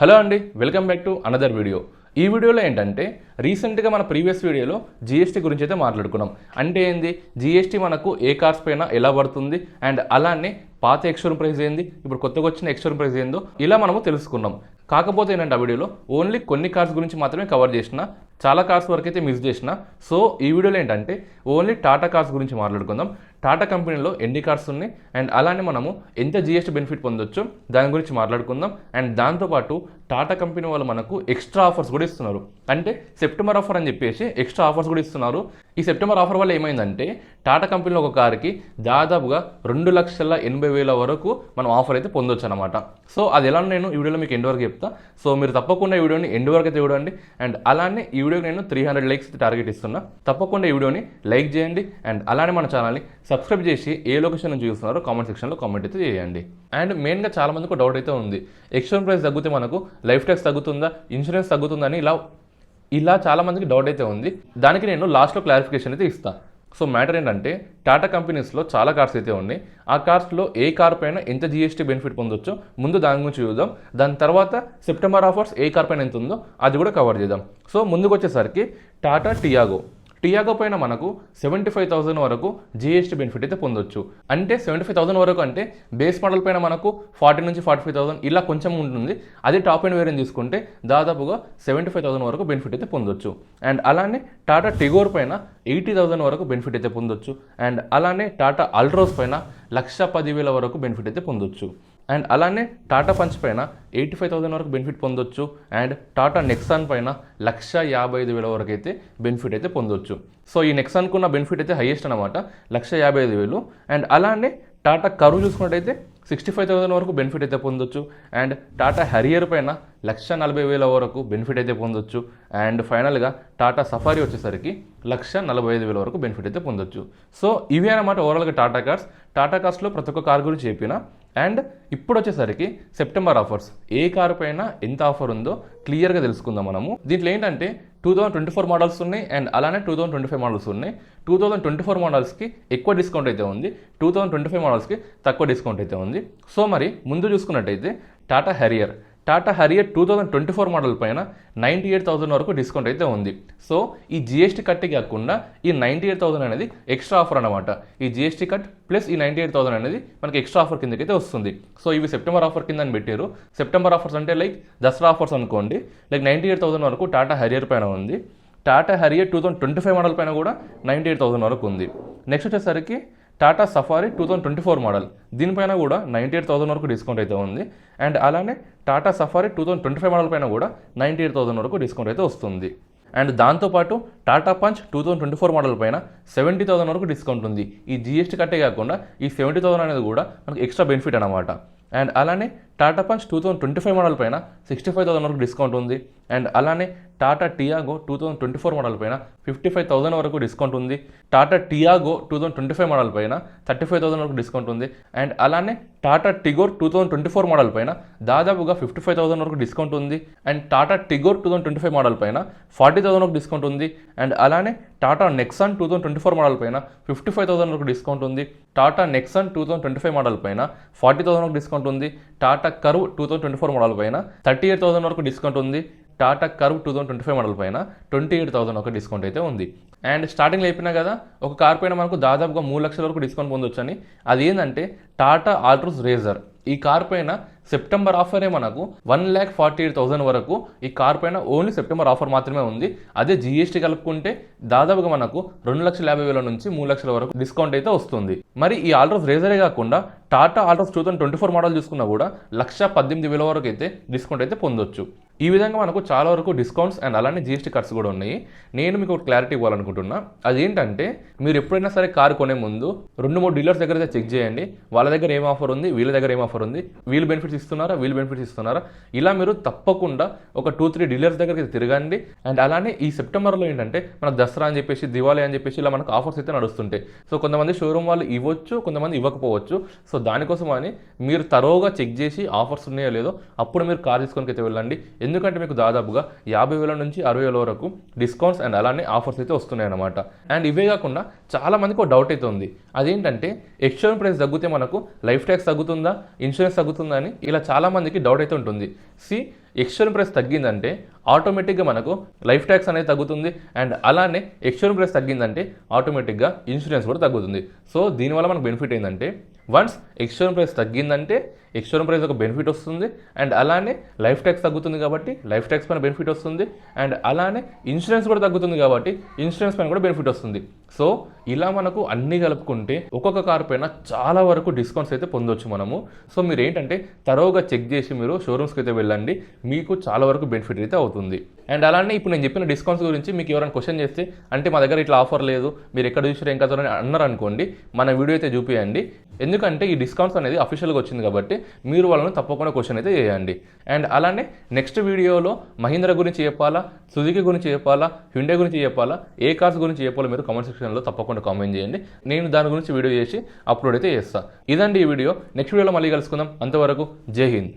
Hello అండి, welcome back to another video. ఈ వీడియోలో ఏంటంటే రీసెంట్గా మన ప్రీవియస్ వీడియోలో జీఎస్టీ గురించి అయితే మాట్లాడుకున్నాం. అంటే ఏంది, జీఎస్టీ మనకు ఏ కార్స్ పైన ఎలా పడుతుంది అండ్ అలానే పాత ఎక్స్టోరూమ్ ప్రైస్ ఏంది, ఇప్పుడు కొత్తగా వచ్చిన ఎక్స్టోరూమ్ ప్రైస్ ఏందో ఇలా మనము తెలుసుకున్నాం. కాకపోతే ఏంటంటే ఆ వీడియోలో ఓన్లీ కొన్ని కార్స్ గురించి మాత్రమే కవర్ చేసిన, చాలా కార్స్ వరకు అయితే మిస్ చేసిన. సో ఈ వీడియోలో ఏంటంటే ఓన్లీ టాటా కార్స్ గురించి మాట్లాడుకుందాం. టాటా కంపెనీలో ఎన్ని కార్స్ ఉన్నాయి అండ్ అలానే మనము ఎంత జీఎస్టీ బెనిఫిట్ పొందొచ్చు దాని గురించి మాట్లాడుకుందాం. అండ్ దాంతోపాటు టాటా కంపెనీ వాళ్ళు మనకు ఎక్స్ట్రా ఆఫర్స్ కూడా ఇస్తున్నారు. అంటే సెప్టెంబర్ ఆఫర్ అని చెప్పేసి ఎక్స్ట్రా ఆఫర్స్ కూడా ఇస్తున్నారు. ఈ సెప్టెంబర్ ఆఫర్ వల్ల ఏమైందంటే టాటా కంపెనీలో ఒక కార్కి దాదాపుగా 2,80,000 వరకు మనం ఆఫర్ అయితే పొందొచ్చు అనమాట. సో అది ఎలా నేను ఈ వీడియోలో మీకు ఎండ్ వరకు చెప్తా. సో మీరు తప్పకుండా ఈ వీడియోని ఎండ్ వరకు అయితే చూడండి. అండ్ అలానే ఈ వీడియోకి నేను 300 లైక్స్ టార్గెట్ ఇస్తున్నా. తప్పకుండా ఈ వీడియోని లైక్ చేయండి అండ్ అలానే మన ఛానల్ని సబ్స్క్రైబ్ చేసి ఏ లొకేషన్ నుంచి చూస్తున్నారో కామెంట్ సెక్షన్లో కామెంట్ అయితే చేయండి. అండ్ మెయిన్గా చాలా మందికి డౌట్ అయితే ఉంది, ఎక్స్టోరూమ్ ప్రైస్ తగ్గితే మనకు లైఫ్ ట్యాక్స్ తగ్గుతుందా, ఇన్సూరెన్స్ తగ్గుతుందని ఇలా చాలా మందికి డౌట్ అయితే ఉంది. దానికి నేను లాస్ట్లో క్లారిఫికేషన్ అయితే ఇస్తాను. సో మ్యాటర్ ఏంటంటే టాటా కంపెనీస్లో చాలా కార్స్ అయితే ఉన్నాయి. ఆ కార్స్లో ఏ కార్ పైన ఎంత జీఎస్టీ బెనిఫిట్ పొందొచ్చో ముందు దాని గురించి చూద్దాం. దాని తర్వాత సెప్టెంబర్ ఆఫర్స్ ఏ కార్ పైన ఎంత ఉందో అది కూడా కవర్ చేద్దాం. సో ముందుకు వచ్చేసరికి టాటా టియాగో పైన మనకు 75,000 వరకు జీఎస్టీ బెనిఫిట్ అయితే పొందొచ్చు. అంటే 75,000 వరకు అంటే బేస్ మోడల్ పైన మనకు 40 నుంచి 45,000 ఇలా కొంచెం ఉంటుంది. అదే టాప్ అండ్ వేరియంట్ తీసుకుంటే దాదాపుగా 75,000 వరకు బెనిఫిట్ అయితే పొందొచ్చు. అండ్ అలానే టాటా టిగోర్ పైన 80,000 వరకు బెనిఫిట్ అయితే పొందొచ్చు. అండ్ అలానే టాటా అల్ట్రోస్ పైన 1,10,000 వరకు బెనిఫిట్ అయితే పొందొచ్చు. అండ్ అలానే టాటా పంచ్ పైన 85,000 వరకు బెనిఫిట్ పొందొచ్చు. అండ్ టాటా నెక్సాన్ పైన 1,55,000 వరకు అయితే బెనిఫిట్ అయితే పొందొచ్చు. సో ఈ నెక్సాన్కు ఉన్న బెనిఫిట్ అయితే హైయెస్ట్ అనమాట, 1,55,000. అండ్ అలానే టాటా కర్వ్ చూసుకున్నట్టయితే 65,000 వరకు బెనిఫిట్ అయితే పొందొచ్చు. అండ్ టాటా హరియర్ పైన 1,40,000 వరకు బెనిఫిట్ అయితే పొందొచ్చు. అండ్ ఫైనల్గా టాటా సఫారీ వచ్చేసరికి 1,45,000 వరకు బెనిఫిట్ అయితే పొందొచ్చు. సో ఇవి అనమాట ఓవరాల్గా టాటా కార్స్లో ప్రతి ఒక్క కార్ గురించి చెప్పిన. అండ్ ఇప్పుడు వచ్చేసరికి సెప్టెంబర్ ఆఫర్స్ ఏ కారు పైన ఎంత ఆఫర్ ఉందో క్లియర్గా తెలుసుకుందాం మనము. దీంట్లో ఏంటంటే 2024 మోడల్స్ ఉన్నాయి అండ్ అలానే 2025 మోడల్స్ ఉన్నాయి. 2024 మోడల్స్కి ఎక్కువ డిస్కౌంట్ అయితే ఉంది, 2025 మోడల్స్కి తక్కువ డిస్కౌంట్ అయితే ఉంది. సో మరి ముందు చూసుకున్నట్టయితే టాటా హరియర్ 2024 మోడల్ పైన 98,000 వరకు డిస్కౌంట్ అయితే ఉంది. సో ఈ జీఎస్టీ కట్టే కాకుండా ఈ 98,000 అనేది ఎక్స్ట్రా ఆఫర్ అనమాట. ఈ జీఎస్టీ కట్ ప్లస్ ఈ 98,000 అనేది మనకి ఎక్స్ట్రా ఆఫర్ కిందకైతే వస్తుంది. సో ఇవి సెప్టెంబర్ ఆఫర్ కింద అని పెట్టారు. సెప్టెంబర్ ఆఫర్స్ అంటే లైక్ దసరా ఆఫర్స్ అనుకోండి. లైక్ 98,000 వరకు టాటా హరియర్ పైన ఉంది. టాటా హరియర్ 2025 మోడల్ పైన కూడా 98,000 వరకు ఉంది. నెక్స్ట్ వచ్చేసరికి టాటా సఫారీ 2024 మోడల్, దీనిపైన కూడా 98,000 వరకు డిస్కౌంట్ అయితే ఉంది. అండ్ అలానే టాటా సఫారీ 2025 మోడల్ పైన కూడా 98,000 వరకు డిస్కౌంట్ అయితే వస్తుంది. అండ్ దాంతోపాటు టాటా పంచ్ 2024 మోడల్ పైన 70,000 వరకు డిస్కౌంట్ ఉంది. ఈ జీఎస్టీ కట్టే కాకుండా ఈ 70,000 అనేది కూడా మనకి ఎక్స్ట్రా బెనిఫిట్ అనమాట. అండ్ అలానే టాటా పంచ్ 2025 మోడల్ పైన 65,000 వరకు డిస్కౌంట్ ఉంది. అండ్ అలానే టాటా టియాగో 2024 మోడల్ పైన 55,000 వరకు డిస్కౌంట్ ఉంది. టాటా టియాగో 2025 మోడల్ పైన 35,000 వరకు డిస్కౌంట్ ఉంది. అండ్ అలానే టాటా టిగోర్ 2024 మోడల్ పైన దాదాపుగా 55,000 వరకు డిస్కౌంట్ ఉంది. అండ్ టాటా టిగోర్ 2025 మోడల్ పైన 40,000 వరకు డిస్కౌంట్ ఉంది. అండ్ అలానే టాటా నెక్సాన్ 2024 మోడల్ పైన 55,000 వరకు డిస్కౌంట్ ఉంది. టాటా నెక్సాన్ 2025 మోడల్ పైన 40,000 వరకు డిస్కౌంట్ ఉంది. టాటా కర్వ్ 2024 మోడల్ పైన 38,000 వరకు డిస్కౌంట్ ఉంది. టాటా కర్వ్ 2025 మోడల్ పైన 28,000 ఒక డిస్కౌంట్ అయితే ఉంది. అండ్ స్టార్టింగ్లో చెప్పినా కదా, ఒక కార్ పైన మనకు దాదాపుగా 3 లక్షల వరకు డిస్కౌంట్ పొందొచ్చు అని. అది ఏంటంటే టాటా ఆల్ట్రోస్ రేజర్. ఈ కార్ పైన సెప్టెంబర్ ఆఫరే మనకు 1,48,000 వరకు ఈ కార్ పైన ఓన్లీ సెప్టెంబర్ ఆఫర్ మాత్రమే ఉంది. అదే జీఎస్టీ కలుపుకుంటే దాదాపుగా మనకు 2,50,000 నుంచి 3 లక్షల వరకు డిస్కౌంట్ అయితే వస్తుంది. మరి ఈ ఆల్ట్రోస్ రేజరే కాకుండా టాటా ఆల్ట్రోస్ 2024 మోడల్ చూసుకున్నా కూడా 1,18,000 వరకు అయితే డిస్కౌంట్ అయితే పొందొచ్చు. ఈ విధంగా మనకు చాలా వరకు డిస్కౌంట్స్ అండ్ అలానే జీఎస్టీ కట్స్ కూడా ఉన్నాయి. నేను మీకు ఒక క్లారిటీ ఇవ్వాలనుకుంటున్నా. అదేంటంటే మీరు ఎప్పుడైనా సరే కారు కొనే ముందు 2-3 డీలర్స్ దగ్గర అయితే చెక్ చేయండి. వాళ్ళ దగ్గర ఏం ఆఫర్ ఉంది, వీళ్ళ దగ్గర ఏం ఆఫర్ ఉంది, వీళ్ళు బెనిఫిట్స్ ఇస్తున్నారా, ఇలా మీరు తప్పకుండా ఒక 2-3 డీలర్స్ దగ్గరికి తిరగండి. అండ్ అలానే ఈ సెప్టెంబర్లో ఏంటంటే మనకు దసరా అని చెప్పేసి, దివాళీ అని చెప్పేసి ఇలా మనకు ఆఫర్స్ అయితే నడుస్తుంటాయి. సో కొంతమంది షోరూమ్ వాళ్ళు ఇవ్వచ్చు, కొంతమంది ఇవ్వకపోవచ్చు. సో దానికోసం అని మీరు తరోగా చెక్ చేసి ఆఫర్స్ ఉన్నాయో లేదో అప్పుడు మీరు కార్ తీసుకొని అయితే వెళ్ళండి. ఎందుకంటే మీకు దాదాపుగా 50,000 నుంచి 60,000 వరకు డిస్కౌంట్స్ అండ్ అలానే ఆఫర్స్ అయితే వస్తున్నాయి అనమాట. అండ్ ఇవే కాకుండా చాలా మందికి ఒక డౌట్ అయితే ఉంది. అదేంటంటే ఎక్స్టోరూమ్ ప్రైస్ తగ్గితే మనకు లైఫ్ ట్యాక్స్ తగ్గుతుందా, ఇన్సూరెన్స్ తగ్గుతుందా అని ఇలా చాలా మందికి డౌట్ అయితే ఉంటుంది. ఎక్స్టర్నల్ ప్రైస్ తగ్గిందంటే ఆటోమేటిక్గా మనకు లైఫ్ ట్యాక్స్ అనేది తగ్గుతుంది. అండ్ అలానే ఎక్స్టర్నల్ ప్రైస్ తగ్గిందంటే ఆటోమేటిక్గా ఇన్సూరెన్స్ కూడా తగ్గుతుంది. సో దీనివల్ల మనకు బెనిఫిట్ ఏంటంటే వన్స్ ఎక్స్టర్నల్ ప్రైస్ తగ్గిందంటే ఎక్స్టర్నల్ ప్రైస్ ఒక బెనిఫిట్ వస్తుంది. అండ్ అలానే లైఫ్ ట్యాక్స్ తగ్గుతుంది కాబట్టి లైఫ్ ట్యాక్స్ పైన బెనిఫిట్ వస్తుంది. అండ్ అలానే ఇన్సూరెన్స్ కూడా తగ్గుతుంది కాబట్టి ఇన్సూరెన్స్ పైన కూడా బెనిఫిట్ వస్తుంది. సో ఇలా మనకు అన్నీ కలుపుకుంటే ఒక్కొక్క కార్ పైన చాలా వరకు డిస్కౌంట్స్ అయితే పొందొచ్చు మనము. సో మీరు ఏంటంటే తరోగా చెక్ చేసి మీరు షోరూమ్స్కి అయితే వెళ్ళండి, మీకు చాలా వరకు బెనిఫిట్ అయితే అవుతుంది. అండ్ అలానే ఇప్పుడు నేను చెప్పిన డిస్కౌంట్స్ గురించి మీకు ఎవరైనా క్వశ్చన్ చేస్తే, అంటే మా దగ్గర ఇట్లా ఆఫర్ లేదు, మీరు ఎక్కడ చూసారు ఏం కదా అని అన్నారు అనుకోండి, మన వీడియో అయితే చూపించండి. ఎందుకంటే ఈ డిస్కౌంట్స్ అనేది అఫీషియల్గా వచ్చింది కాబట్టి మీరు వాళ్ళని తప్పకుండా క్వశ్చన్ అయితే చేయండి. అండ్ అలానే నెక్స్ట్ వీడియోలో మహీంద్రా గురించి చెప్పాలా, సుజుకి గురించి చెప్పాలా, హ్యుండై గురించి చెప్పాలా, ఏ కార్స్ గురించి చెప్పాలో మీరు కామెంట్ సెక్షన్లో తప్పకుండా కామెంట్ చేయండి. నేను దాని గురించి వీడియో చేసి అప్లోడ్ అయితే చేస్తాను. ఇదండి ఈ వీడియో. నెక్స్ట్ వీడియోలో మళ్ళీ కలుసుకుందాం. అంతవరకు జై హింద్.